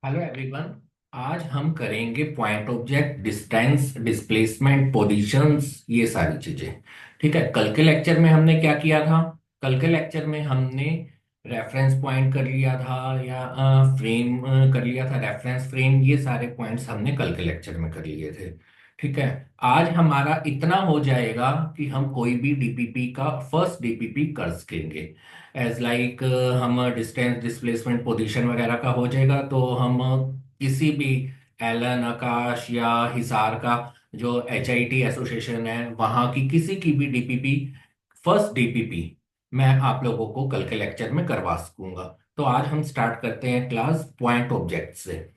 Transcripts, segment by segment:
Hello everyone. आज हम करेंगे point object, distance, displacement, positions, ये सारी चीजें। ठीक है। कल के लेक्चर में हमने क्या किया था? कल के लेक्चर में हमने रेफरेंस पॉइंट कर लिया था या फ्रेम कर लिया था। रेफरेंस फ्रेम, ये सारे पॉइंट्स हमने कल के लेक्चर में कर लिए थे। ठीक है। आज हमारा इतना हो जाएगा कि हम कोई भी डीपीपी का फर्स्ट डीपीपी कर सकेंगे। एज लाइक हम डिस्टेंस, डिस्प्लेसमेंट, पोजीशन वगैरह का हो जाएगा तो हम किसी भी एलन, आकाश या हिसार का जो HIT एसोसिएशन है वहां की किसी की भी डीपीपी, फर्स्ट डीपीपी मैं आप लोगों को कल के लेक्चर में करवा सकूंगा। तो आज हम स्टार्ट करते हैं क्लास पॉइंट ऑब्जेक्ट से।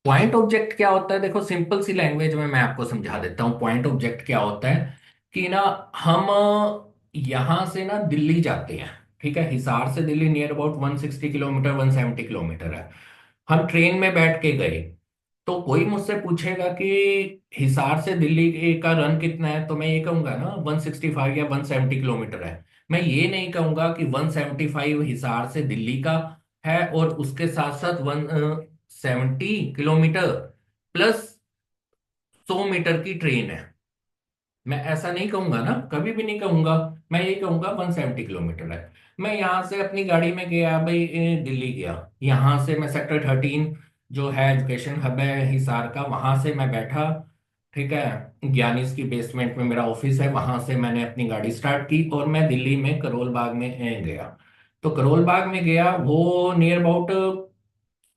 पॉइंट ऑब्जेक्ट क्या होता है? देखो, सिंपल सी लैंग्वेज में मैं आपको समझा देता हूँ। पॉइंट ऑब्जेक्ट क्या होता है कि ना, हम यहां से ना दिल्ली जाते हैं। ठीक है। हिसार से Delhi near about 160 kilometre, 170 kilometre है। हम ट्रेन में बैठ के गए। तो कोई मुझसे पूछेगा कि हिसार से दिल्ली का रन कितना है, तो मैं ये कहूंगा ना 165 या 170 किलोमीटर है। मैं ये नहीं कहूंगा कि 175 हिसार से दिल्ली का है और उसके साथ साथ 170 किलोमीटर प्लस 100 मीटर की ट्रेन है। मैं ऐसा नहीं कहूंगा ना, कभी भी नहीं कहूंगा। मैं ये कहूंगा 170 किलोमीटर है। मैं यहाँ से अपनी गाड़ी में गया भाई, दिल्ली गया। यहाँ से मैं सेक्टर 13 जो है एजुकेशन हब है हिसार का, वहां से मैं बैठा। ठीक है। ज्ञानीज की बेसमेंट में मेरा ऑफिस है, वहां से मैंने अपनी गाड़ी स्टार्ट की और मैं दिल्ली में करोल बाग में गया। तो करोल बाग में गया, वो नियर अबाउट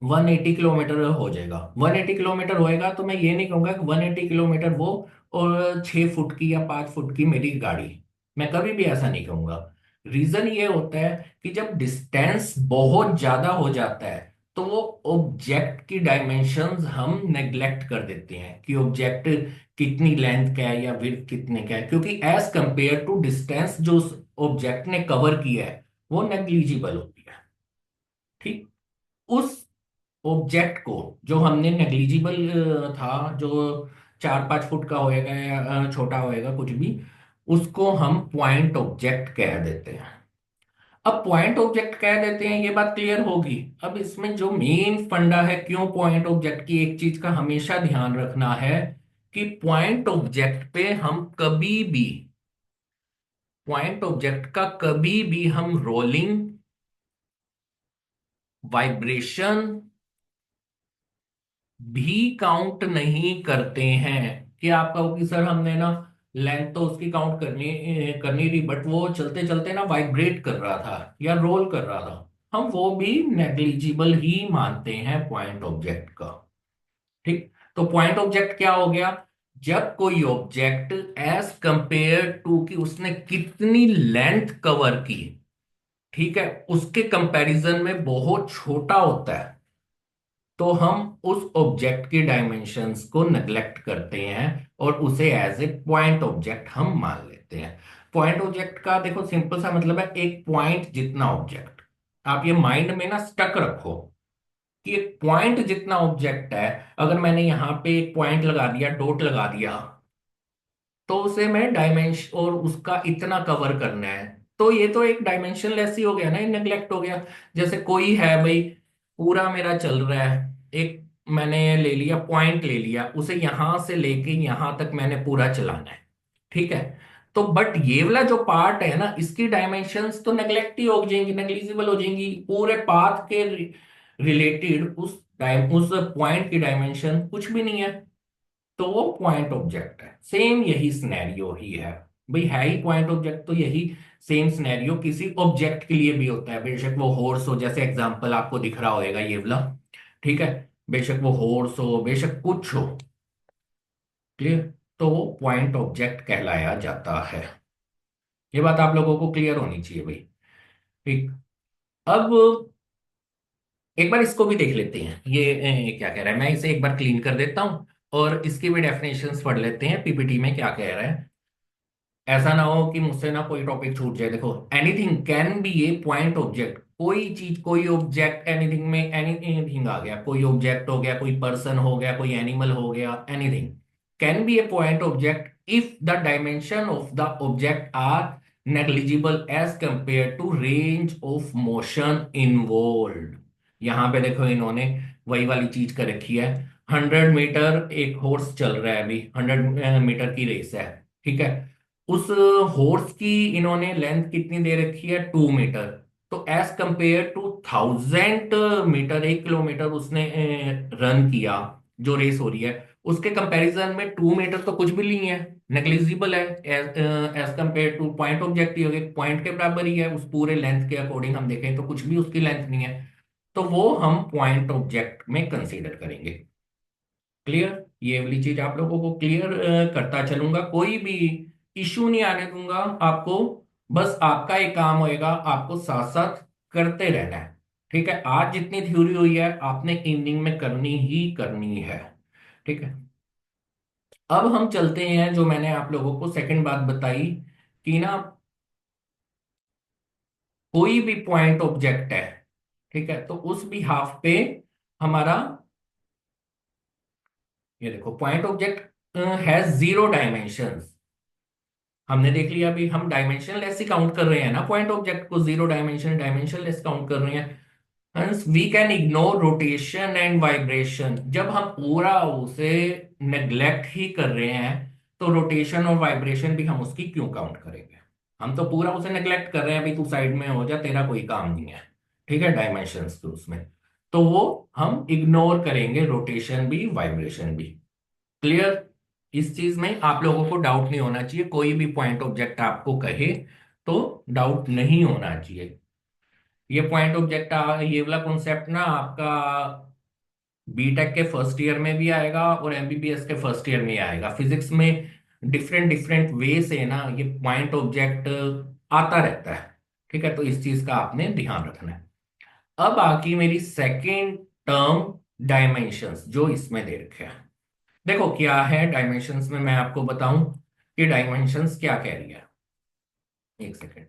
180 किलोमीटर हो जाएगा। 180 किलोमीटर होएगा तो मैं ये नहीं कहूंगा कि 180 किलोमीटर वो और 6 फुट की या 5 फुट की मेरी गाड़ी। मैं कभी भी ऐसा नहीं कहूंगा। रीजन ये होता है कि जब डिस्टेंस बहुत ज्यादा हो जाता है तो वो ऑब्जेक्ट की डायमेंशंस हम नेग्लेक्ट कर देते हैं कि ऑब्जेक्ट कितनी लेंथ का है या विड्थ कितने का है, क्योंकि एज कंपेयर टू डिस्टेंस जो उस ऑब्जेक्ट ने कवर किया है वो नेग्लिजिबल होती है। ठीक। उस ऑब्जेक्ट को जो हमने नेग्लिजिबल था, जो 4-5 फुट का होएगा या छोटा होएगा कुछ भी, उसको हम पॉइंट ऑब्जेक्ट कह देते हैं। अब पॉइंट ऑब्जेक्ट कह देते हैं, ये बात क्लियर होगी। अब इसमें जो मेन फंडा है, क्यों पॉइंट ऑब्जेक्ट की एक चीज का हमेशा ध्यान रखना है कि पॉइंट ऑब्जेक्ट पे हम कभी भी, पॉइंट ऑब्जेक्ट का कभी भी हम रोलिंग, वाइब्रेशन भी काउंट नहीं करते हैं। कि आप कहो कि सर हमने ना लेंथ तो उसकी काउंट करनी करनी थी, बट वो चलते चलते ना वाइब्रेट कर रहा था या रोल कर रहा था, हम वो भी नेग्लिजिबल ही मानते हैं पॉइंट ऑब्जेक्ट का। ठीक। तो पॉइंट ऑब्जेक्ट क्या हो गया? जब कोई ऑब्जेक्ट एज कंपेयर टू कि उसने कितनी लेंथ कवर की, ठीक है, उसके कंपैरिजन में बहुत छोटा होता है, तो हम उस ऑब्जेक्ट की डायमेंशंस को नेग्लेक्ट करते हैं और उसे एज ए पॉइंट ऑब्जेक्ट हम मान लेते हैं। पॉइंट ऑब्जेक्ट का देखो सिंपल सा मतलब है एक पॉइंट जितना ऑब्जेक्ट। आप ये माइंड में ना स्टक रखो कि एक पॉइंट जितना ऑब्जेक्ट है। अगर मैंने यहां पे एक पॉइंट लगा दिया, डॉट लगा दिया, तो उसे मैं डायमेंशन और उसका इतना कवर करना है, तो ये तो एक डायमेंशन लेस ही हो गया ना, नेग्लेक्ट हो गया। जैसे कोई है भाई, पूरा मेरा चल रहा है, एक मैंने ले लिया पॉइंट, ले लिया उसे, यहां से लेके यहां तक मैंने पूरा चलाना है। ठीक है। तो बट ये वाला जो पार्ट है ना, इसकी डायमेंशंस तो नेग्लेक्ट ही हो जाएंगी, नेग्लिजिबल हो जाएंगी। पूरे पाथ के रिलेटेड उस पॉइंट की डायमेंशन कुछ भी नहीं है, तो वो पॉइंट ऑब्जेक्ट है। सेम यही सिनेरियो ही है। भाई है ही पॉइंट ऑब्जेक्ट, तो यही सेम सिनेरियो किसी ऑब्जेक्ट के लिए भी होता है। बेशक वो हॉर्स हो, जैसे एग्जांपल आपको दिख रहा होगा ये वाला। ठीक है। बेशक वो हॉर्स हो, बेशक कुछ हो। क्लियर? तो वो पॉइंट ऑब्जेक्ट कहलाया जाता है। ये बात आप लोगों को क्लियर होनी चाहिए भाई। ठीक। अब एक बार इसको भी देख लेते हैं, ये क्या कह रहा है। मैं इसे एक बार क्लीन कर देता हूं और इसकी भी डेफिनेशंस पढ़ लेते हैं, पीपीटी में क्या कह रहा है। ऐसा ना हो कि मुझसे ना कोई टॉपिक छूट जाए। देखो, anything can be a point object. कोई चीज, कोई ऑब्जेक्ट, एनीथिंग में एनीथिंग आ गया, कोई ऑब्जेक्ट हो गया, कोई पर्सन हो गया, कोई एनिमल हो गया, anything can be a point object if the dimension of the object are negligible as compare to range of motion involve. यहाँ पे देखो इन्होंने वही वाली चीज कर रखी है। 100 मीटर एक हॉर्स चल रहा है अभी, 100 मीटर की रेस है, ठीक है। उस हॉर्स की इन्होंने लेंथ कितनी दे रखी है, 2 मीटर। तो as compare to 1000 metre, 1 kilometre उसने रन किया, जो रेस हो रही है, उसके कंपैरिजन में 2 मीटर तो कुछ भी नहीं है, नेग्लिजिबल है। As compare to point object, ही हो गया पॉइंट के बराबर ही है, उस पूरे लेंथ के अकॉर्डिंग हम देखें तो कुछ भी उसकी लेंथ नहीं है। तो वो हम पॉइंट ऑब्जेक्ट में कंसीडर करेंगे। क्लियर, ये वाली चीज आप लोगों को क्लियर करता चलूंगा, कोई भी इश्यू नहीं आने दूंगा आपको। बस आपका एक काम होएगा, आपको साथ साथ करते रहना है, ठीक है। आज जितनी थ्योरी हुई है आपने इवनिंग में करनी ही करनी है, ठीक है। अब हम चलते हैं, जो मैंने आप लोगों को सेकंड बात बताई कि ना, कोई भी पॉइंट ऑब्जेक्ट है, ठीक है, तो उस बिहाफ पे हमारा, ये देखो पॉइंट ऑब्जेक्ट हैज 0 डायमेंशंस। हमने देख लिया, अभी हम डायमेंशन लेस ही काउंट कर रहे हैं ना, पॉइंट ऑब्जेक्ट को 0 डायमेंशन, डायमेंशन लेस काउंट कर रहे हैं। Hence we can ignore rotation and vibration. जब हम पूरा उसे नेग्लेक्ट ही कर रहे हैं, तो रोटेशन और वाइब्रेशन भी हम उसकी क्यों काउंट करेंगे। हम तो पूरा उसे नेग्लेक्ट कर रहे हैं, अभी तू साइड में हो जा, तेरा कोई काम नहीं है, ठीक है, डायमेंशंस के उसमें। तो वो हम इग्नोर करेंगे, रोटेशन भी वाइब्रेशन भी। क्लियर, इस चीज में आप लोगों को डाउट नहीं होना चाहिए, कोई भी पॉइंट ऑब्जेक्ट आपको कहे तो डाउट नहीं होना चाहिए। ये पॉइंट ऑब्जेक्ट, ये वाला कॉन्सेप्ट ना आपका बीटेक के फर्स्ट ईयर में भी आएगा और एमबीबीएस के फर्स्ट ईयर में आएगा। फिजिक्स में डिफरेंट डिफरेंट वे से ना ये पॉइंट ऑब्जेक्ट आता रहता है, ठीक है। तो इस चीज का आपने ध्यान रखना है। अब आकी मेरी सेकेंड टर्म, डायमेंशंस, जो इसमें दे रखे हैं। देखो क्या है डायमेंशंस में, मैं आपको बताऊं कि डायमेंशंस क्या कह रही है। एक सेकेंड।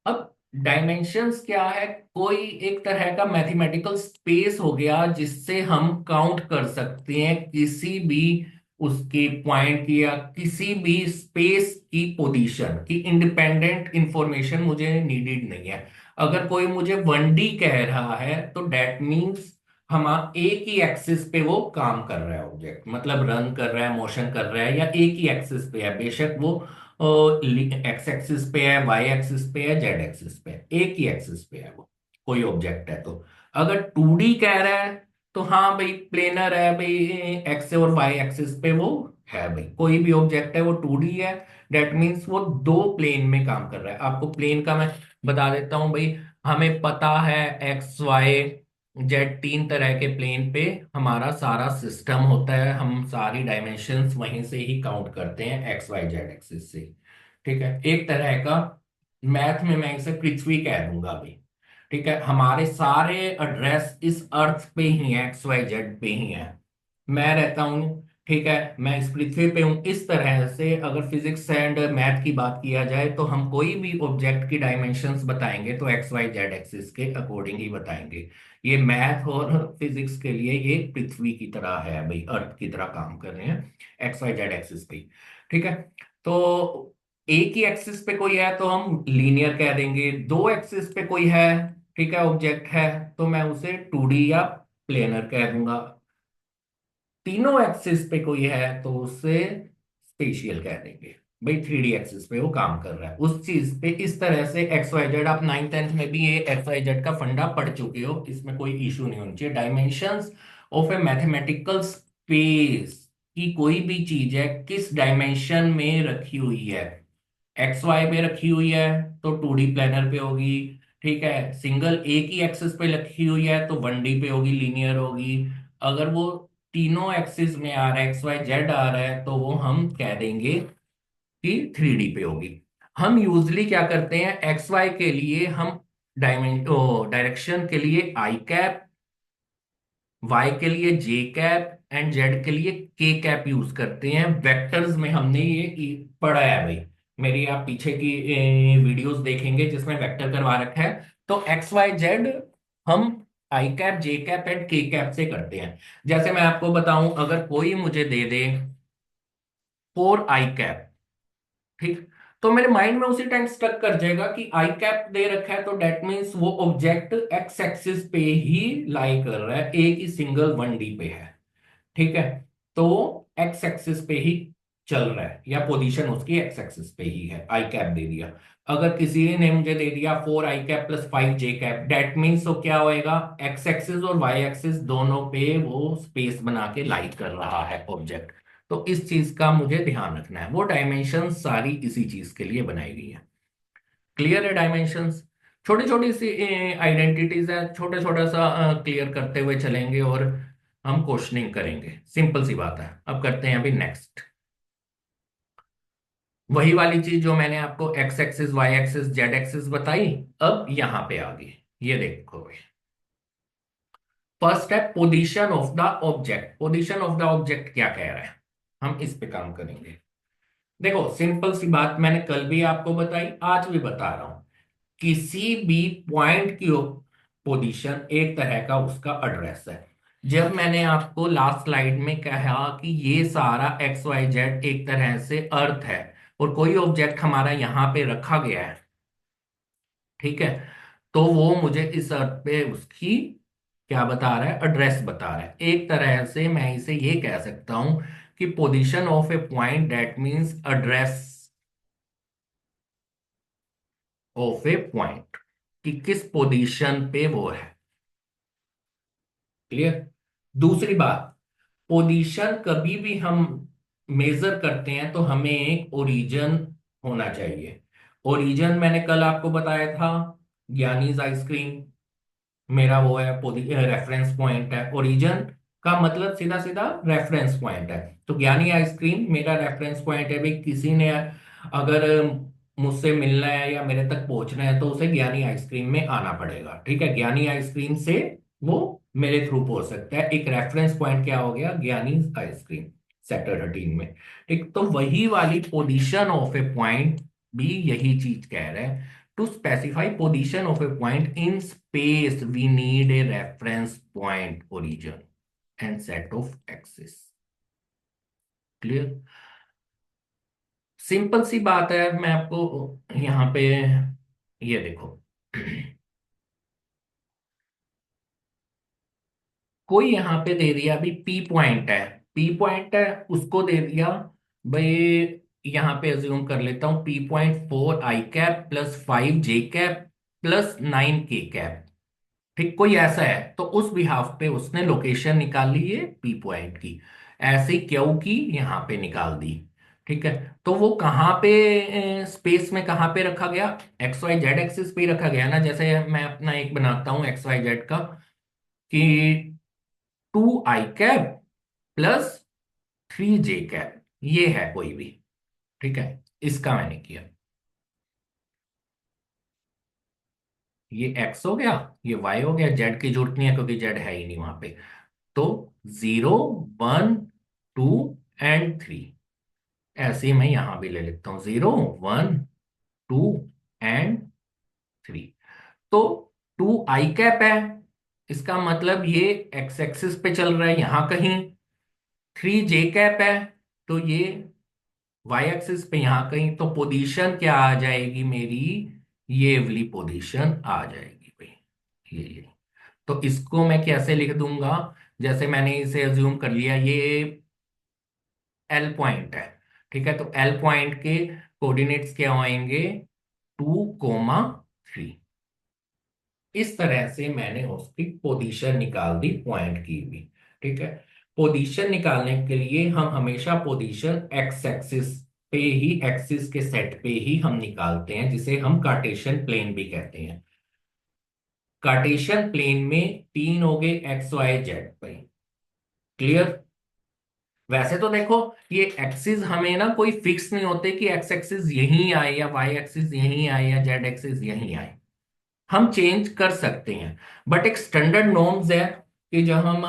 अब डायमेंशंस क्या है, कोई एक तरह का मैथमेटिकल स्पेस हो गया जिससे हम काउंट कर सकते हैं किसी भी उसके पॉइंट की या किसी भी स्पेस की पोजीशन की। इंडिपेंडेंट इंफॉर्मेशन मुझे नीडेड नहीं है। अगर कोई मुझे 1D कह रहा है तो डेट मीन्स हम एक ही एक्सिस पे वो काम कर रहा है ऑब्जेक्ट, मतलब रन कर रहा है, मोशन कर रहा है, या एक ही एक्सिस पे है, बेशक वो एक्स एक्सिस पे है, वाई एक्सिस पे है, जेड एक्सिस पे है, एक ही एक्सिस पे है वो, कोई ऑब्जेक्ट है तो। अगर 2D कह रहा है तो हाँ भाई प्लेनर है भाई, एक्स और वाई एक्सिस पे वो है भाई, कोई भी ऑब्जेक्ट है वो 2D है। डेट मीन्स वो दो प्लेन में काम कर रहा है। आपको प्लेन का मैं बता देता हूँ भाई, हमें पता है एक्स वाई जेड, 3 तरह के प्लेन पे हमारा सारा सिस्टम होता है, हम सारी डायमेंशंस वहीं से ही काउंट करते हैं, एक्स वाई जेड एक्सिस से, ठीक है। एक तरह का मैथ में मैं इसे पृथ्वी कह दूंगा अभी, ठीक है। हमारे सारे एड्रेस इस अर्थ पे ही है, एक्स वाई जेड पे ही है, मैं रहता हूँ, ठीक है, मैं इस पृथ्वी पे हूँ। इस तरह से अगर फिजिक्स एंड मैथ की बात किया जाए तो हम कोई भी ऑब्जेक्ट की डायमेंशंस बताएंगे तो एक्स वाई जेड एक्सिस के अकॉर्डिंग ही बताएंगे। ये मैथ और फिजिक्स के लिए ये पृथ्वी की तरह है भाई, अर्थ की तरह काम कर रहे हैं, एक्स वाई जेड एक्सिस पे, ठीक है। तो एक ही एक्सिस पे कोई है तो हम लीनियर कह देंगे, दो एक्सिस पे कोई है, ठीक है, ऑब्जेक्ट है, तो मैं उसे 2D या प्लेनर कह दूंगा। तीनों एक्सिस पे कोई है तो उसे स्पेशियल कह देंगे भाई, 3D एक्सिस पे वो काम कर रहा है उस चीज पे। इस तरह से एक्स वाई जेड, आप 9th 10th में भी ये एक्स वाई जेड का फंडा पढ़ चुके हो, इसमें कोई इशू नहीं होनी चाहिए। Dimensions of A mathematical space की कोई भी चीज है किस डायमेंशन में रखी हुई है, एक्स वाई पे रखी हुई है तो 2D प्लेनर पे होगी, ठीक है। सिंगल एक ही एक्सिस पे रखी हुई है तो 1D पे होगी, लीनियर होगी। अगर वो तीनों एक्सिस में आ रहा है, एक्स वाई जेड आ रहा है, तो वो हम कह देंगे कि 3D पे होगी। हम यूजली क्या करते हैं, एक्स वाई के लिए हम डायरेक्शन के लिए आई कैप, वाई के लिए जे कैप एंड जेड के लिए के कैप यूज करते हैं। वेक्टर्स में हमने ये पढ़ा है भाई, मेरी आप पीछे की वीडियोस देखेंगे जिसमें वेक्टर करवा रखा है। तो एक्स वाई जेड हम आई कैप, जे कैप एंड के कैप से करते हैं। जैसे मैं आपको बताऊं, अगर कोई मुझे दे दे 4 आई कैप, ठीक, तो मेरे माइंड में उसी टाइम स्टक कर जाएगा कि आई कैप दे रखा है, तो डेट मीन्स वो ऑब्जेक्ट एक्स एक्सिस पे ही लाई कर रहा है, एक ही सिंगल 1D पे है। ठीक है, तो एक्स एक्सिस पे ही चल रहा है, या पोजीशन उसकी एक्स एक्सिस पे ही है, आई कैप दे दिया। अगर किसी ने मुझे दे दिया 4 i cap + 5 j cap, that means तो क्या होएगा, एक्स एक्सिस और वाई एक्सिस दोनों पे वो स्पेस बना के लाई कर रहा है ऑब्जेक्ट। तो इस चीज का मुझे ध्यान रखना है, वो डायमेंशन सारी इसी चीज के लिए बनाई गई है। क्लियर है डायमेंशंस? छोटी छोटी सी आइडेंटिटीज है, छोटा छोटा सा क्लियर करते हुए चलेंगे और हम क्वेश्चनिंग करेंगे, सिंपल सी बात है। अब करते हैं अभी नेक्स्ट, वही वाली चीज जो मैंने आपको X axis Y axis Z axis बताई, अब यहां पे आ गई। ये देखो भाई, फर्स्ट है position of the object. Position of the object क्या कह रहा है, हम इस पे काम करेंगे। देखो सिंपल सी बात, मैंने कल भी आपको बताई, आज भी बता रहा हूं। किसी भी पॉइंट की पोजीशन एक तरह का उसका एड्रेस है। जब मैंने आपको लास्ट स्लाइड में कहा कि ये सारा एक्स वाई जेड एक तरह से अर्थ है, और कोई ऑब्जेक्ट हमारा यहां पे रखा गया है, ठीक है, तो वो मुझे इस अर्थ पे उसकी क्या बता रहा है, एड्रेस बता रहा है। एक तरह से मैं इसे ये कह सकता हूं कि position of A point that means address of A point, कि किस पोजीशन पे वो है। क्लियर? दूसरी बात, पोजीशन कभी भी हम मेजर करते हैं तो हमें एक ओरिजिन होना चाहिए। ओरिजिन मैंने कल आपको बताया था, ज्ञानीज आइसक्रीम मेरा वो है, रेफरेंस पॉइंट है। ओरिजिन का मतलब सीधा सीधा रेफरेंस पॉइंट है, तो ज्ञानी आइसक्रीम मेरा रेफरेंस पॉइंट है। भाई किसी ने अगर मुझसे मिलना है या मेरे तक पहुंचना है तो उसे ज्ञानी आइसक्रीम में आना पड़ेगा। ठीक है, ज्ञानी आइसक्रीम से वो मेरे थ्रू पहुंच सकता है। एक रेफरेंस पॉइंट क्या हो गया, ज्ञानी आइसक्रीम, सेक्टर 13 में। एक तो वही वाली पोजीशन ऑफ ए पॉइंट भी यही चीज कह रहा है। To specify position of a point in space, we need a reference point origin and set of axes. Clear? Simple सी बात है, मैं आपको यहाँ पे ये देखो, कोई यहाँ पे दे दिया अभी पी पॉइंट है, पी पॉइंट है उसको दे दिया भाई, यहाँ पे अज्यूम कर लेता हूँ P.4 i cap + 5 j cap + 9 k cap. ठीक, कोई ऐसा है तो उस बिहाफ पे उसने लोकेशन निकाल ली है पी पॉइंट की, ऐसे क्यू की यहाँ पे निकाल दी। ठीक है, तो वो कहाँ पे स्पेस में कहाँ पे रखा गया, एक्स वाई जेड एक्सिस पे ही रखा गया ना। जैसे मैं अपना एक बनाता हूँ एक्स वाई जेड का, कि 2 i कैप + 3 j कैप, ये है कोई भी। ठीक है, इसका मैंने किया, ये एक्स हो गया, ये वाई हो गया, जेड की जरूरत नहीं है क्योंकि जेड है ही नहीं वहां पे। तो 0 1 2 एंड 3, ऐसे ही मैं यहां भी ले लेता हूं 0 1 2 एंड 3। तो 2 i कैप है, इसका मतलब ये एक्स एक्सिस पे चल रहा है यहां कहीं। 3 j कैप है, तो ये वाई एक्सिस पे यहां कहीं। तो पोजीशन क्या आ जाएगी मेरी, ये वाली पोजीशन आ जाएगी भाई, ये। तो इसको मैं कैसे लिख दूंगा, जैसे मैंने इसे अज्यूम कर लिया ये एल पॉइंट है। ठीक है, तो एल पॉइंट के कोऑर्डिनेट्स क्या आएंगे, 2, 3। इस तरह से मैंने उसकी पोजीशन निकाल दी पॉइंट की भी। ठीक है, पोजीशन निकालने के लिए हम हमेशा पोजीशन एक्स एक्सिस पे ही, एक्सिस के सेट पे ही हम निकालते हैं, जिसे हम कार्टेशियन प्लेन भी कहते हैं। कार्टेशियन प्लेन में तीन हो गए एक्स वाई जेड पे। क्लियर? वैसे तो देखो, ये एक्सिस हमें ना कोई फिक्स नहीं होते कि एक्स एक्सिस यहीं आए या वाई एक्सिस यहीं आए या जेड एक्सिस यहीं आए, हम चेंज कर सकते हैं। बट एक स्टैंडर्ड नॉर्म्स है कि जब हम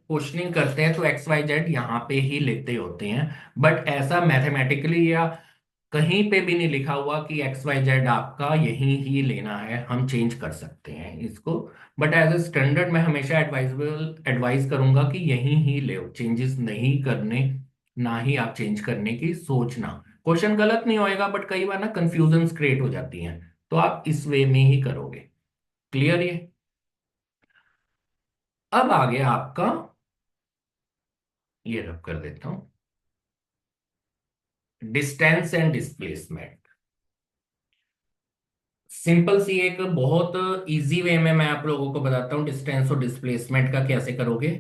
क्वेश्चनिंग करते हैं तो एक्स वाई जेड यहाँ पे ही लेते होते हैं। बट ऐसा मैथमेटिकली या कहीं पे भी नहीं लिखा हुआ कि एक्स वाई जेड आपका यहीं ही लेना है, हम चेंज कर सकते हैं इसको। बट एज ए स्टैंडर्ड मैं हमेशा एडवाइज करूंगा कि यहीं ही ले, चेंजेस नहीं करने, ना ही आप चेंज करने की सोचना। क्वेश्चन गलत नहीं होएगा, बट कई बार ना कंफ्यूजन क्रिएट हो जाती हैं, तो आप इस वे में ही करोगे। क्लियर ये? अब आ गया आपका, ये रब कर देता हूं, डिस्टेंस एंड डिस्प्लेसमेंट। सिंपल सी एक बहुत इजी वे में मैं आप लोगों को बताता हूँ डिस्टेंस और डिस्प्लेसमेंट का कैसे करोगे।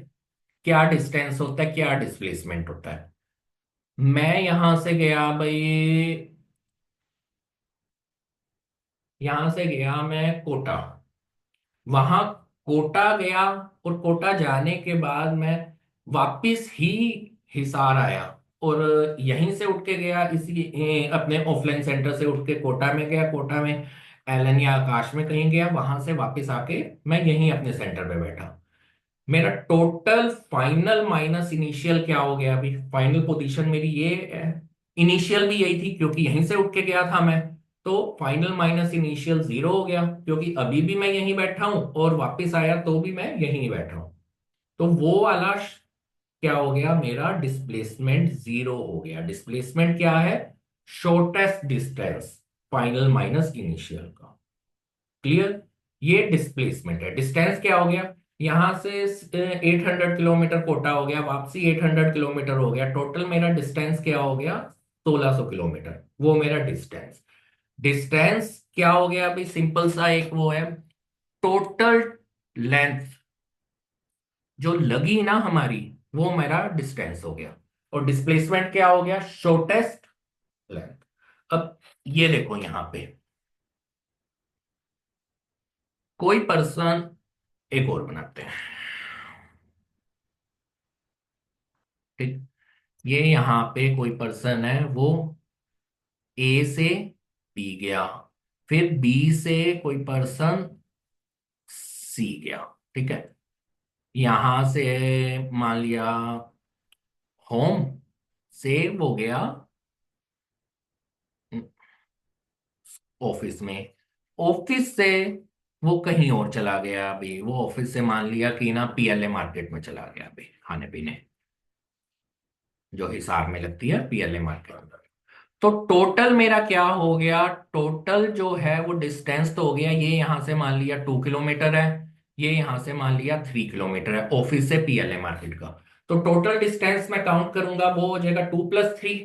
क्या डिस्टेंस होता है, क्या डिस्प्लेसमेंट होता है। मैं यहां से गया भाई, यहां से गया मैं कोटा, वहां कोटा गया, और कोटा जाने के बाद मैं वापिस ही हिसार आया, और यहीं से उठ के गया इसी अपने ऑफलाइन सेंटर से उठ के कोटा में गया, कोटा में एलन या आकाश में कहीं गया, वहां से वापस आके मैं यहीं अपने सेंटर पे बैठा। मेरा टोटल फाइनल माइनस इनिशियल क्या हो गया, अभी फाइनल पोजीशन मेरी ये है। इनिशियल भी यही थी क्योंकि यहीं से उठ के गया था मैं, तो फाइनल माइनस इनिशियल 0 हो गया, क्योंकि अभी भी मैं यहीं बैठा हूं और वापस आया तो भी मैं यहीं बैठा हूं। तो वो वाला क्या हो गया, मेरा डिस्प्लेसमेंट 0 हो गया। डिस्प्लेसमेंट क्या है, shortest distance final minus initial का। क्लियर? ये डिस्प्लेसमेंट है। डिस्टेंस क्या हो गया, यहां से 800 किलोमीटर कोटा हो गया, वापसी 800 किलोमीटर हो गया, टोटल मेरा डिस्टेंस क्या हो गया, 1600 किलोमीटर, वो मेरा डिस्टेंस। डिस्टेंस क्या हो गया अभी, सिंपल सा एक वो है, टोटल लेंथ जो लगी ना हमारी, वो मेरा डिस्टेंस हो गया। और डिस्प्लेसमेंट क्या हो गया, शॉर्टेस्ट लेंथ। अब ये देखो यहां पे कोई पर्सन, एक और बनाते हैं, ठीक। ये यहाँ पे कोई पर्सन है, वो ए से बी गया, फिर बी से कोई पर्सन सी गया, ठीक है। यहां से मान लिया होम से वो गया ऑफिस में, ऑफिस से वो कहीं और चला गया, अभी वो ऑफिस से मान लिया कि ना पीएलए मार्केट में चला गया अभी खाने पीने, जो हिसार में लगती है पीएलए मार्केट। तो टोटल मेरा क्या हो गया, टोटल जो है वो डिस्टेंस तो हो गया, ये यहां से मान लिया 2 किलोमीटर है, ये यहां से मान लिया 3 किलोमीटर है ऑफिस से पीएलए मार्केट का। तो टोटल डिस्टेंस मैं काउंट करूंगा, वो हो जाएगा 2 + 3।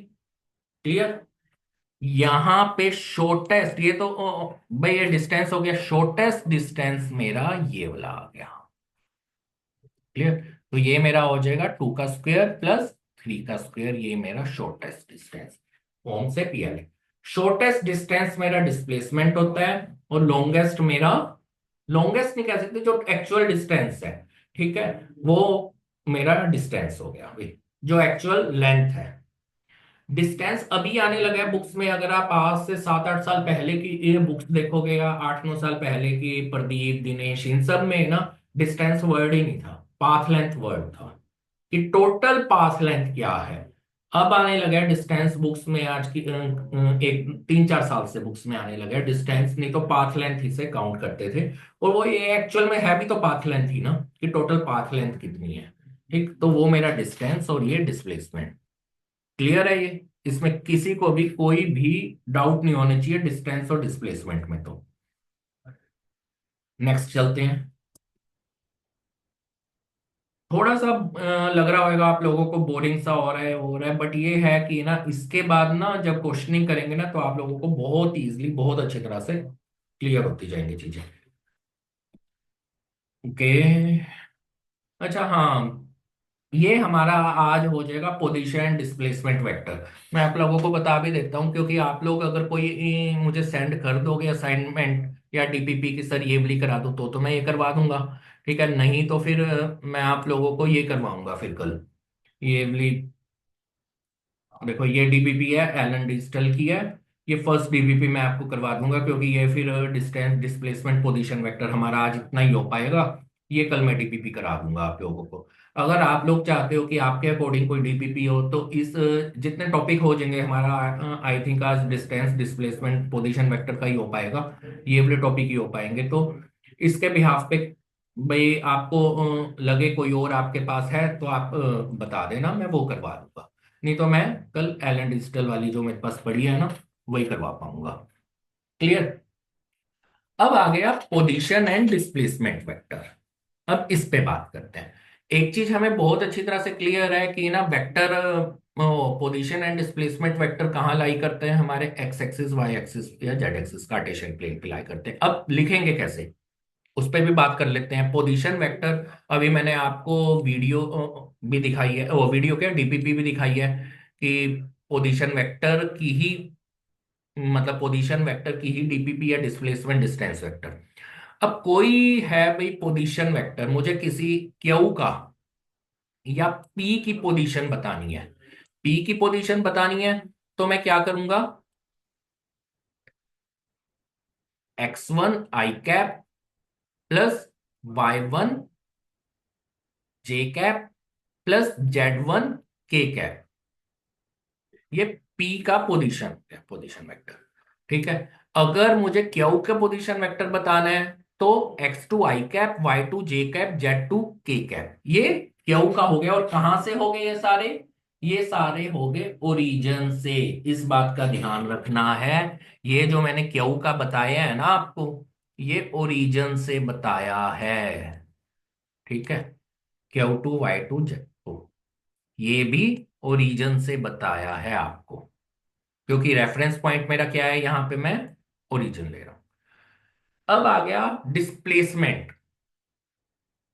क्लियर? यहां पे शॉर्टेस्ट, ये तो भाई ये डिस्टेंस हो गया, शॉर्टेस्ट डिस्टेंस मेरा ये वाला आ गया। क्लियर? तो ये मेरा हो जाएगा 2 का स्क्वायर प्लस 3 का स्क्वायर, ये मेरा शॉर्टेस्ट डिस्टेंस होम से पीएलए। शॉर्टेस्ट डिस्टेंस मेरा डिस्प्लेसमेंट होता है, और लॉन्गेस्ट मेरा, लॉन्गेस्ट नहीं कह सकते, जो एक्चुअल डिस्टेंस है, ठीक है, वो मेरा डिस्टेंस हो गया भाई, जो एक्चुअल लेंथ है। डिस्टेंस अभी आने लगा है बुक्स में, अगर आप आज से 7-8 साल पहले की ये बुक्स देखोगे, या 8-9 साल पहले की प्रदीप दिनेश, इन सब में ना डिस्टेंस वर्ड ही नहीं था, पाथ लेंथ वर्ड था, कि टोटल पाथ लेंथ क्या है। अब आने लगा है डिस्टेंस बुक्स में, आज की एक 3-4 साल से बुक्स में आने लगा है डिस्टेंस, नहीं तो पाथ लेंथ ही से काउंट करते थे। और वो ये एक्चुअल में है भी तो पाथ लेंथ ही ना, कि टोटल पाथ लेंथ कितनी है। ठीक, तो वो मेरा डिस्टेंस और ये डिस्प्लेसमेंट। क्लियर है ये? इसमें किसी को भी कोई भी डाउट नहीं होना चाहिए डिस्टेंस और डिस्प्लेसमेंट में। तो नेक्स्ट चलते हैं। थोड़ा सा लग रहा होगा आप लोगों को बोरिंग सा हो रहा है, बट ये है कि ना इसके बाद ना जब क्वेश्चनिंग करेंगे ना, तो आप लोगों को बहुत इजीली, बहुत अच्छी तरह से क्लियर होती जाएंगी चीजें। ओके। अच्छा हाँ, ये हमारा आज हो जाएगा पोजीशन डिस्प्लेसमेंट वेक्टर। मैं आप लोगों को बता भी देता हूँ, क्योंकि आप लोग अगर कोई मुझे सेंड कर दोगे असाइनमेंट या डीपीपी की, सर ये वाली करा दो, तो मैं ये करवा दूंगा। ठीक है, नहीं तो फिर मैं आप लोगों को ये करवाऊंगा फिर कल, ये वाली। देखो ये डीपीपी है, एलन डिजिटल की है, ये फर्स्ट डीपीपी मैं आपको करवा दूंगा, क्योंकि ये फिर डिस्टेंस डिस्प्लेसमेंट पोजीशन वेक्टर हमारा आज इतना ही हो पाएगा। ये कल मैं डीपीपी करा दूंगा आप लोगों को। अगर आप लोग चाहते हो कि आपके अकॉर्डिंग कोई डीपीपी हो, तो इस जितने टॉपिक हो जाएंगे हमारा, आई थिंक आज डिस्टेंस डिस्प्लेसमेंट पोजीशन वेक्टर का ही हो पाएगा, ये वाले टॉपिक ही हो पाएंगे। तो इसके बिहाफ पे भाई आपको लगे कोई और आपके पास है तो आप बता देना, मैं वो करवा दूंगा। नहीं तो मैं कल एलन डिजिटल वाली जो मेरे पास पड़ी है ना, वही करवा पाऊंगा। क्लियर। अब आ गया पोजीशन एंड डिस्प्लेसमेंट वेक्टर। अब इस पे बात करते हैं। एक चीज हमें बहुत अच्छी तरह से क्लियर है कि ना vector, position and displacement vector कहाँ लाई करते हैं, हमारे एक्स एक्सिस, वाई एक्सिस या जेड एक्सिस, कार्टेशियन प्लेन पे लाई करते हैं। अब लिखेंगे कैसे, उस पर भी बात कर लेते हैं। पोजीशन वेक्टर, अभी मैंने आपको वीडियो भी दिखाई है, वो वीडियो क्या, डीपीपी भी दिखाई है कि पोजीशन वेक्टर की ही, मतलब पोजीशन वेक्टर की ही डीपीपी या डिस्प्लेसमेंट डिस्टेंस वेक्टर। अब कोई है भाई पोजीशन वेक्टर, मुझे किसी क्यू का या पी की पोजीशन बतानी है, पी की पोजीशन बतानी है, तो मैं क्या करूंगा, x1 i cap plus y1 j cap plus z1 k cap, ये पी का पोजीशन है, पोजीशन वेक्टर। ठीक है। अगर मुझे क्यू का पोजीशन वेक्टर बताना है तो x2 i cap, y2 j cap, z2 k cap, ये क्यू का हो गया। और कहां से हो गए ये सारे हो गए ओरिजिन से। इस बात का ध्यान रखना है, ये जो मैंने क्यू का बताया है ना आपको, ये ओरिजिन से बताया है। ठीक है। Q2 Y2 Z2, ये भी ओरिजिन से बताया है आपको, क्योंकि रेफरेंस पॉइंट मेरा क्या है, यहां पे मैं ओरिजिन ले रहा हूं। अब आ गया displacement.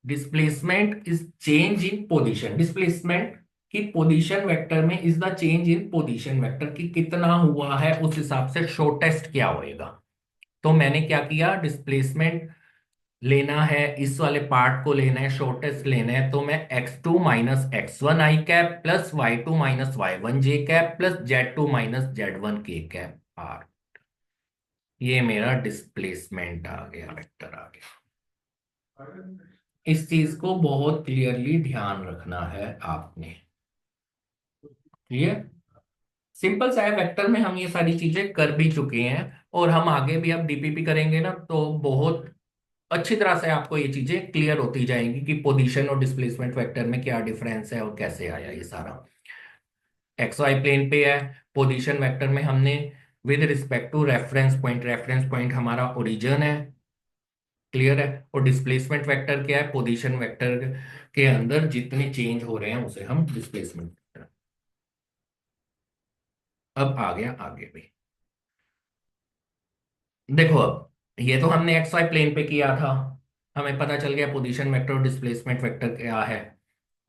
Displacement is change in position. Displacement की पोजीशन वेक्टर में is the change in position vector की कितना हुआ है, उस हिसाब से शॉर्टेस्ट क्या होएगा। तो मैंने क्या किया, डिस्प्लेसमेंट लेना है, इस वाले पार्ट को लेना है, शॉर्टेस्ट लेना है, तो मैं x2 - x1 i cap plus y2 - y1 j cap plus z2 - z1 k cap R, ये मेरा डिस्प्लेसमेंट आ गया, वेक्टर आ गया। इस चीज को बहुत क्लियरली ध्यान रखना है आपने। क्लियर। सिंपल सा है, वेक्टर में हम ये सारी चीजें कर भी चुके हैं, और हम आगे भी अब डीपीपी करेंगे ना, तो बहुत अच्छी तरह से आपको ये चीजें क्लियर होती जाएंगी कि पोजीशन और डिस्प्लेसमेंट वेक्टर में क्या डिफरेंस है और कैसे आया ये सारा। एक्स वाई प्लेन पे है, पोजीशन वेक्टर में हमने with respect to reference point हमारा ओरिजिन है। क्लियर है। और डिस्प्लेसमेंट वेक्टर क्या है, पोजीशन वेक्टर के अंदर जितने चेंज हो रहे हैं उसे हम डिस्प्लेसमेंट वेक्टर। अब आ गया आगे भी, देखो अब ये तो हमने एक्स वाई प्लेन पे किया था, हमें पता चल गया पोजीशन वेक्टर और डिस्प्लेसमेंट वेक्टर क्या है।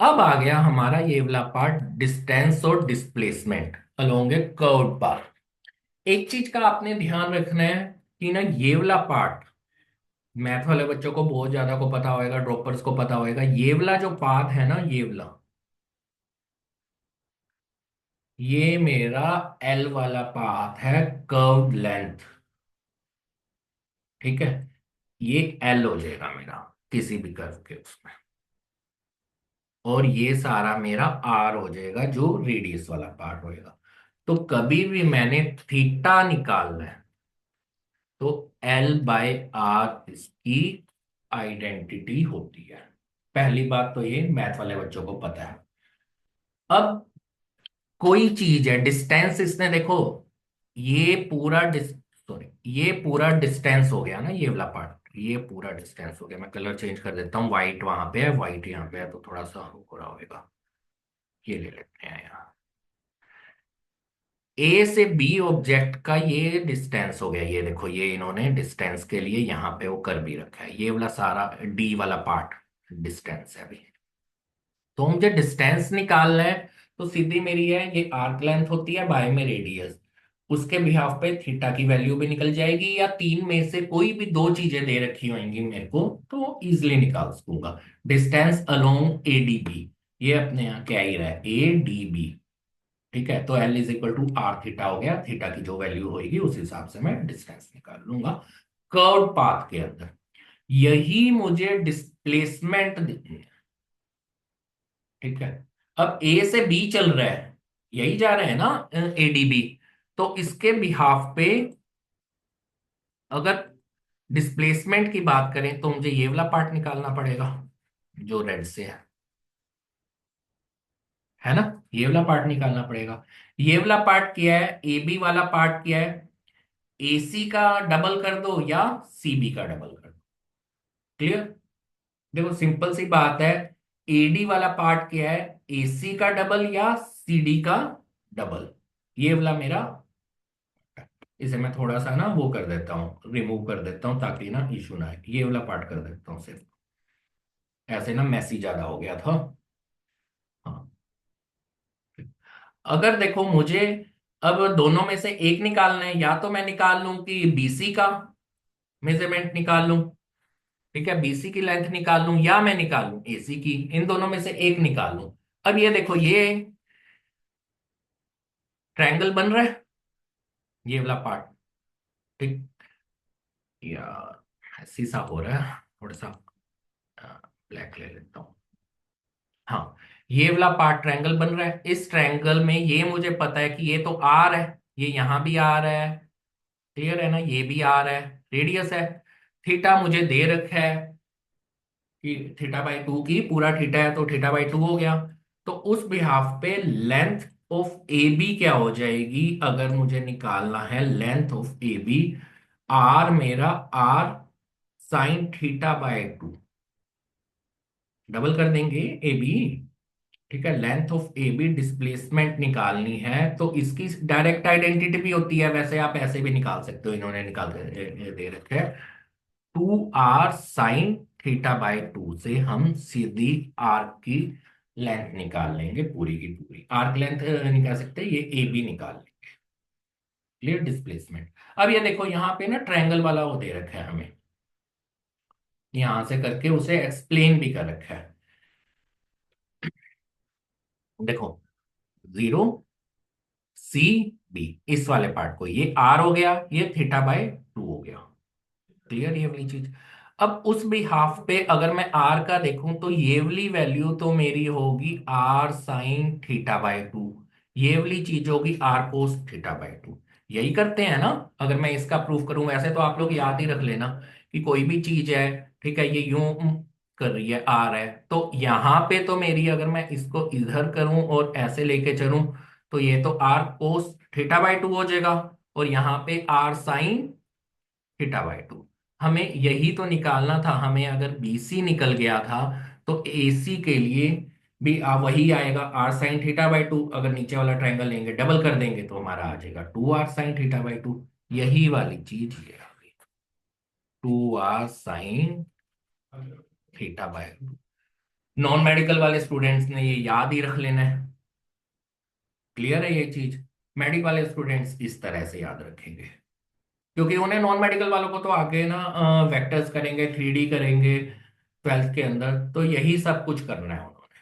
अब आ गया हमारा ये वाला पार्ट, डिस्टेंस और डिस्प्लेसमेंट अलोंग ए कर्व्ड पाथ। एक चीज का आपने ध्यान रखना है कि ना, ये वाला पार्ट मैथ वाले बच्चों को बहुत ज्यादा को पता होएगा, ड्रॉपर्स को पता होएगा, ये वाला जो पाथ है ना, ये वाला, ये मेरा एल वाला पाथ है, कर्व्ड लेंथ। ठीक है। ये एल हो जाएगा मेरा किसी भी कर्व के उसमें, और ये सारा मेरा आर हो जाएगा जो रेडियस वाला पार्ट होएगा। तो कभी भी मैंने थीटा निकालना है तो एल बाय आर इसकी आइडेंटिटी होती है। पहली बात तो ये मैथ वाले बच्चों को पता है। अब कोई चीज है डिस्टेंस, इसने देखो, ये पूरा सॉरी, ये पूरा डिस्टेंस हो गया ना, ये वाला पार्ट, ये पूरा डिस्टेंस हो गया। मैं कलर चेंज कर देता हूँ, व्हाइट वहां पे है, व्हाइट यहाँ पे है, तो थोड़ा सा हो रहा होगा। ये ले लेते हैं यहाँ, ए से बी ऑब्जेक्ट का ये डिस्टेंस हो गया। ये देखो, ये इन्होंने डिस्टेंस के लिए यहाँ पे वो कर भी रखा है, ये वाला सारा डी वाला पार्ट डिस्टेंस है अभी। तो मुझे डिस्टेंस निकालना है, तो सीधी मेरी है, ये आर्क लेंथ होती है बाय में रेडियस, उसके बिहाफ पे थीटा की वैल्यू भी निकल जाएगी, या तीन में से कोई भी दो चीजें दे रखी होंगी मेरे को, तो इजिली निकाल सकूंगा। Distance along A D B, ये अपने यहाँ क्या ही रहा है, ए डी बी। ठीक है। तो L is equal to R theta हो गया, थीटा की जो वैल्यू होगी उस हिसाब से मैं डिस्टेंस निकाल लूंगा कर्व पाथ के अंदर। यही मुझे डिस्प्लेसमेंट देनी है। ठीक है। अब ए से बी चल रहा है, यही जा रहे हैं ना, एडीबी, तो इसके बिहाफ पे अगर डिस्प्लेसमेंट की बात करें तो मुझे ये वाला पार्ट निकालना पड़ेगा जो रेड से है। है ना। ये वाला पार्ट निकालना पड़ेगा। ये वाला पार्ट क्या है, ए बी वाला पार्ट क्या है, AC का डबल कर दो या CB का डबल कर दो। क्लियर। देखो सिंपल सी बात है, AD वाला पार्ट क्या है, AC का डबल या CD का डबल। ये वाला मेरा, इसे मैं थोड़ा सा ना वो कर देता हूँ, रिमूव कर देता हूँ ताकि ना इशू ना आए। ये वाला पार्ट कर देता हूँ सिर्फ, ऐसे ना मैसी ज्यादा हो गया था। हाँ। अगर देखो मुझे अब दोनों में से एक निकालना है, या तो मैं निकाल लूं कि BC का मेजरमेंट निकाल लूं, ठीक है, BC की लेंथ निकाल लूं, या मैं निकाल लूं AC की, इन दोनों में से एक निकाल लूं। अब ये देखो, ये ट्रायंगल बन रहा है, ये वाला पार्ट। ठीक। यार ऐसी सा हो रहा है थोड़ा सा, ब्लैक ले लेता हूँ। हाँ, ये वाला पार्ट ट्रायंगल बन रहा है। इस ट्रायंगल में ये मुझे पता है कि ये तो आर है, ये यहां भी आ रहा है, क्लियर है ना, ये भी आ रहा है, रेडियस है। थीटा मुझे दे रखा है कि θ/2 की, पूरा थीटा है तो θ/2 हो गया। तो उस बिहाफ पे लेंथ ऑफ AB क्या हो जाएगी, अगर मुझे निकालना है लेंथ ऑफ AB, आर मेरा आर साइन θ/2, डबल कर देंगे AB। ठीक है, लेंथ ऑफ AB डिस्प्लेसमेंट निकालनी है तो इसकी डायरेक्ट आइडेंटिटी भी होती है, वैसे आप ऐसे भी निकाल सकते हो, इन्होंने निकाल के दे रखे है। 2R साइन θ/2 से हम सीधी आर्क की लेंथ निकाल लेंगे, पूरी की पूरी आर्क लेंथ निकाल सकते हैं, ये AB निकाल लेंगे। Clear, displacement. अब ये देखो यहाँ पे ना ट्रायंगल वाला वो दे रखा है हमें, यहां से करके उसे एक्सप्लेन भी कर रखा है। देखो 0CB, इस वाले पार्ट को, ये R हो गया, ये θ/2 हो गया। क्लियर, ये वाली चीज। अब उस भी हाफ पे अगर मैं R का देखूं तो ये वाली वैल्यू तो मेरी होगी R साइन θ/2, ये वाली चीज होगी R कोस θ/2। यही करते हैं ना। अगर मैं इसका प्रूफ करूं, वैसे तो आप लोग याद ही रख लेना कि कोई भी चीज है, ठीक है, ये यूं कर रही है, R है, तो यहां पे तो मेरी, अगर मैं इसको इधर करूं और ऐसे लेके चलूं, तो ये तो R कोस θ/2 हो जाएगा, और यहाँ पे R साइन θ/2। हमें यही तो निकालना था, हमें अगर BC निकल गया था तो AC के लिए भी वही आएगा, R साइन θ/2। अगर नीचे वाला ट्रायंगल लेंगे, डबल कर देंगे, तो हमारा आ जाएगा 2R साइन θ/2। यही वाली चीज ये आ गई, 2R साइन θ/2। नॉन मेडिकल वाले स्टूडेंट्स ने ये याद ही रख लेना है। क्लियर है ये चीज। मेडिकल वाले स्टूडेंट्स इस तरह से याद रखेंगे, क्योंकि उन्हें, नॉन मेडिकल वालों को तो आगे ना वेक्टर्स करेंगे, 3D करेंगे 12th के अंदर, तो यही सब कुछ करना है उन्होंने,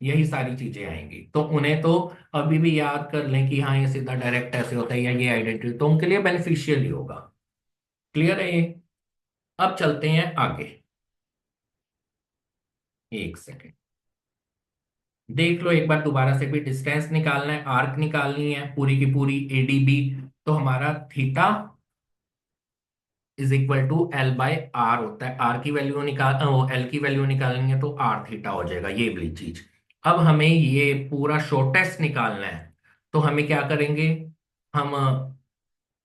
यही सारी चीजें आएंगी, तो उन्हें तो अभी भी याद कर लें कि हाँ ये सीधा डायरेक्ट ऐसे होता है, या ये आइडेंटिटी, तो उनके लिए बेनिफिशियल ही होगा। क्लियर है ये। अब चलते हैं आगे, एक सेकेंड देख लो एक बार दोबारा से भी। डिस्टेंस निकालना है, आर्क निकालनी है पूरी की पूरी ADB, तो हमारा theta is equal to L/R होता है। आर की वैल्यू L की वैल्यू निकालेंगे तो R थीटा हो जाएगा, ये वाली चीज। अब हमें ये पूरा शॉर्टेस्ट निकालना है, तो हमें क्या करेंगे, हम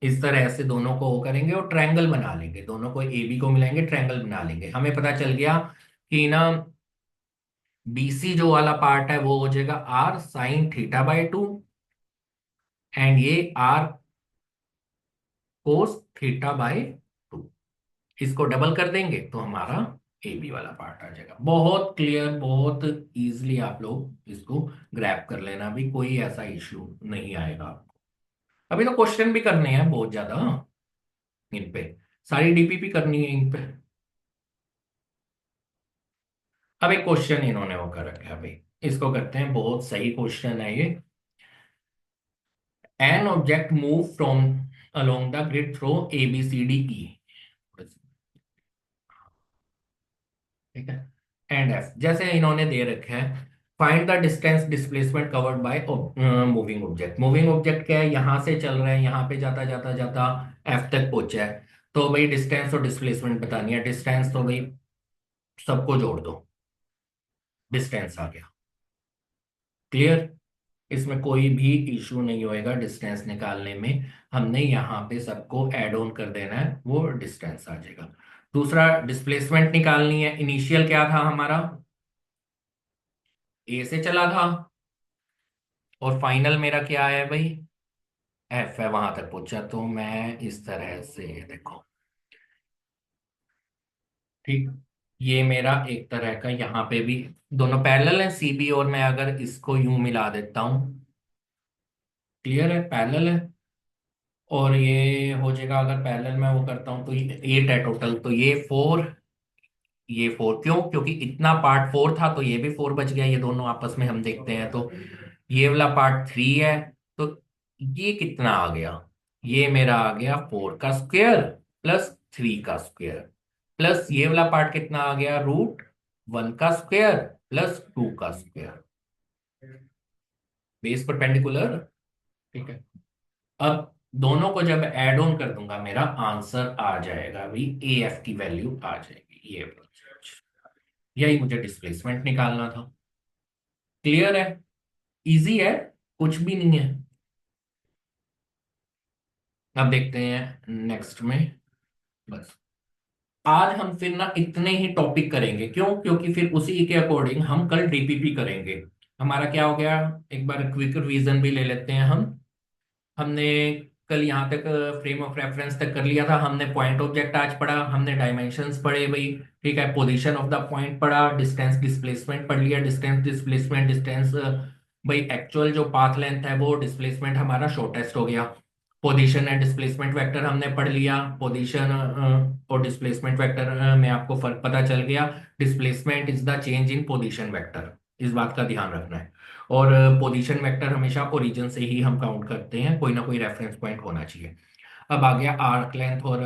इस तरह से दोनों को वो करेंगे और ट्रायंगल बना लेंगे, दोनों को AB को मिलाएंगे, ट्रायंगल बना लेंगे। हमें पता चल गया कि ना BC जो वाला पार्ट है वो हो जाएगा R साइन θ/2, एंड ये R कोस θ/2। इसको डबल कर देंगे तो हमारा AB वाला पार्ट आ जाएगा। बहुत क्लियर, बहुत इजीली आप लोग इसको ग्रैब कर लेना, भी कोई ऐसा इश्यू नहीं आएगा आपको। अभी तो क्वेश्चन भी करने हैं बहुत ज्यादा इन पे, सारी DPP करनी है इन पे। अब एक क्वेश्चन इन्होंने वो कर रखा है भाई, इसको करते हैं, बहुत सही क्वेश्चन है ये। An object move from along the grid through ABCDE, ठीक है, एंड F, जैसे इन्होंने दे रखे हैं, find the distance displacement covered by moving object. Moving object क्या है, यहां से चल रहा है, यहां पे जाता जाता जाता F तक पहुंचा है, तो भाई डिस्टेंस और डिस्प्लेसमेंट बतानी है। डिस्टेंस तो भाई सबको जोड़ दो, डिस्टेंस आ गया। क्लियर। इसमें कोई भी इशू नहीं होएगा डिस्टेंस निकालने में। हमने यहाँ पे सबको ऐड ऑन कर देना है, वो डिस्टेंस आ जाएगा। दूसरा, डिस्प्लेसमेंट निकालनी है। इनिशियल क्या था हमारा, ए से चला था, और फाइनल मेरा क्या है भाई, एफ है, वहां तक पहुंचा। तो मैं इस तरह से देखो, ठीक, ये मेरा एक तरह का यहाँ पे भी दोनों पैरेलल है सीबी, और मैं अगर इसको यूं मिला देता हूं, क्लियर है, पैरेलल है। और ये हो जाएगा, अगर पैरेलल में वो करता हूं तो ये 8 है टोटल, तो ये 4, ये 4, क्यों, क्योंकि इतना पार्ट 4 था तो ये भी 4 बच गया, ये दोनों आपस में हम देखते हैं तो। ये वाला पार्ट 3 है, तो ये कितना आ गया, ये मेरा आ गया 4 का स्क्वायर प्लस 3 का स्क्वायर, प्लस ये वाला पार्ट कितना आ गया, √1 का स्क्वायर प्लस 2 का स्क्वायर, बेस परपेंडिकुलर। ठीक है। अब दोनों को जब ऐड ऑन कर दूंगा, मेरा आंसर आ जाएगा भाई, ए एफ की वैल्यू आ जाएगी, ये यही मुझे डिस्प्लेसमेंट निकालना था। क्लियर है, इजी है, कुछ भी नहीं है। अब देखते हैं नेक्स्ट में। बस आज हम फिर ना इतने ही टॉपिक करेंगे, क्यों, क्योंकि फिर उसी के अकॉर्डिंग हम कल डीपीपी करेंगे। हमारा क्या हो गया, एक बार क्विक रिवीजन भी ले लेते हैं हम। हमने कल यहाँ तक फ्रेम ऑफ रेफरेंस तक कर लिया था, हमने पॉइंट ऑब्जेक्ट आज पढ़ा, हमने डायमेंशंस पढ़े भाई, ठीक है, पोजीशन ऑफ द पॉइंट पढ़ा, डिस्टेंस डिस्प्लेसमेंट पढ़ लिया, डिस्टेंस डिस्प्लेसमेंट डिस्टेंस भाई एक्चुअल जो पाथ लेंथ है वो डिस्प्लेसमेंट हमारा शॉर्टेस्ट हो गया। पोजीशन एंड डिस्प्लेसमेंट वेक्टर हमने पढ़ लिया, पोजीशन और डिस्प्लेसमेंट वेक्टर में आपको फर्क पता चल गया। Displacement is the change in position vector, इस बात का ध्यान रखना है। और पोजीशन वेक्टर हमेशा ओरिजिन से ही हम काउंट करते हैं, कोई ना कोई रेफरेंस पॉइंट होना चाहिए। अब आ गया आर्क लेंथ और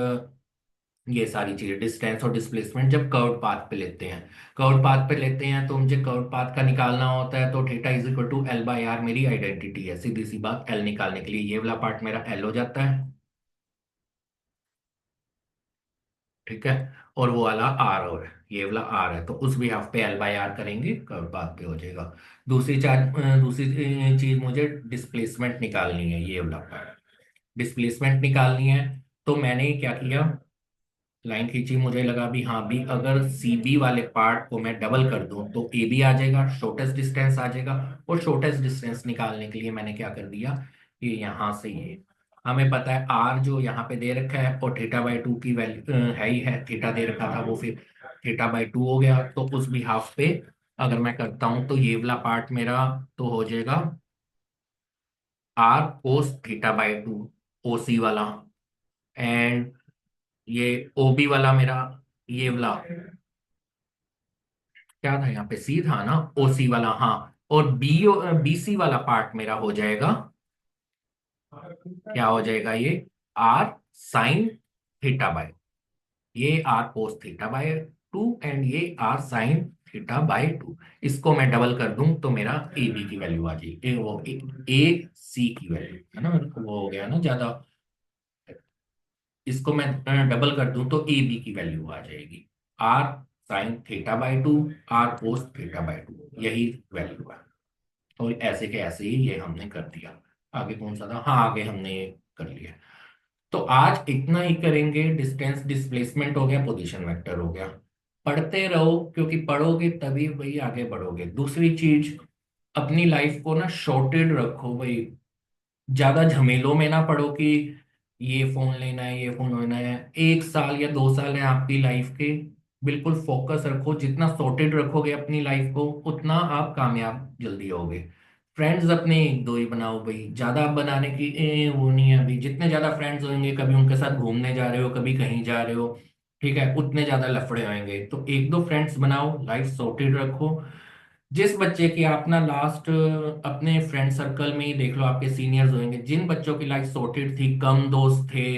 ये सारी चीजें, डिस्टेंस और डिस्प्लेसमेंट जब कर्व पाथ पे लेते हैं। कर्व पाथ पे लेते हैं तो मुझे कर्व पाथ का निकालना होता है, तो theta is equal to L/R मेरी आइडेंटिटी है, सीधी सी बात, एल निकालने के लिए ये वाला पार्ट मेरा एल हो जाता है, ठीक है, और वो वाला आर, और ये वाला आर है, तो उस भी हाफ पे L/R करेंगे, कर्व पाथ पे हो जाएगा। दूसरी चीज मुझे डिस्प्लेसमेंट निकालनी है, ये वाला पार्ट डिस्प्लेसमेंट निकालनी है। तो मैंने क्या किया, लाइन खींची, मुझे लगा भी हाँ भी अगर सी बी वाले पार्ट को मैं डबल कर दूं तो ए बी आ जाएगा, शॉर्टेस्ट डिस्टेंस आ जाएगा। और शॉर्टेस्ट डिस्टेंस निकालने के लिए मैंने क्या कर दिया, कि यहाँ से ये हमें पता है आर जो यहाँ पे दे रखा है, और θ/2 की वैल्यू है ही है, थीटा दे रखा था वो फिर θ/2 हो गया, तो उस भी हाफ पे अगर मैं करता हूं तो ये वाला पार्ट मेरा तो हो जाएगा आर कोस θ/2, ओ सी वाला, एंड ये ओ बी वाला मेरा, ये वाला क्या था यहाँ पे, सी था ना, ओ सी वाला, हाँ। और बी सी वाला पार्ट मेरा हो जाएगा, क्या हो जाएगा ये, आर साइन θ/, ये आर कोस θ/2, एंड ये आर साइन θ/2। इसको मैं डबल कर दूं तो मेरा ए बी की वैल्यू आ जाएगी, वो ए सी की वैल्यू है ना, वो हो गया ना ज्यादा। इसको मैं डबल कर दूं तो ए बी की वैल्यू आ जाएगी, आर साइन θ/2, आर कोस θ/2, यही वैल्यू है। तो ऐसे के ऐसे ही ये हमने कर दिया। आगे कौन सा था, हाँ आगे हमने ये कर लिया। तो आज इतना ही करेंगे, डिस्टेंस डिस्प्लेसमेंट हो गया, पोजीशन वेक्टर हो गया। पढ़ते रहो, क्योंकि पढ़ोगे तभी भाई आगे बढ़ोगे। दूसरी चीज, अपनी लाइफ को ना शॉर्टेड रखो भाई, ज्यादा झमेलों में ना पड़ो कि ये फोन लेना है, ये फोन लेना है। 1 साल या 2 साल है आपकी लाइफ के, बिल्कुल फोकस रखो, जितना सॉर्टेड रखोगे अपनी लाइफ को उतना आप कामयाब जल्दी होगे। फ्रेंड्स अपने 1-2 ही बनाओ भाई, ज्यादा बनाने की वो नहीं है अभी। जितने ज्यादा फ्रेंड्स होंगे, कभी उनके साथ घूमने जा रहे हो, कभी कहीं जा रहे हो, ठीक है, उतने ज्यादा लफड़े होंगे। तो 1-2 फ्रेंड्स बनाओ, लाइफ सॉर्टेड रखो। जिस बच्चे की आप ना लास्ट अपने फ्रेंड सर्कल में ही देख लो, आपके सीनियर्स होंगे, जिन बच्चों की लाइफ सॉर्टेड थी, कम दोस्त थे,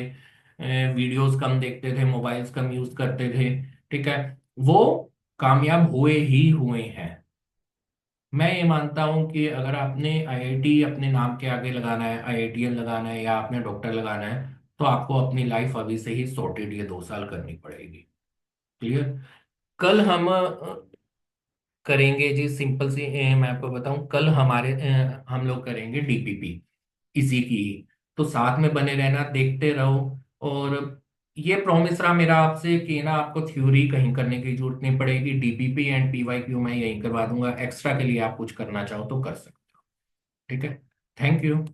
वीडियोस कम देखते थे, मोबाइल्स कम यूज करते थे, ठीक है, वो कामयाब हुए ही हुए हैं। मैं ये मानता हूं कि अगर आपने आईआईटी अपने नाम के आगे लगाना है, आईआईटीएन लगाना है, या आपने डॉक्टर लगाना है, तो आपको अपनी लाइफ अभी से ही सॉर्टेड ये 2 साल करनी पड़ेगी। क्लियर। कल हम करेंगे जी, सिंपल सी मैं आपको बताऊं, कल हमारे हम लोग करेंगे डीपीपी इसी की ही। तो साथ में बने रहना, देखते रहो। और ये प्रॉमिस रहा मेरा आपसे कि ना आपको थ्योरी कहीं करने की जरूरत नहीं पड़ेगी, डीपीपी एंड पीवाईक्यू मैं यहीं करवा दूंगा। एक्स्ट्रा के लिए आप कुछ करना चाहो तो कर सकते हो। ठीक है। Thank you.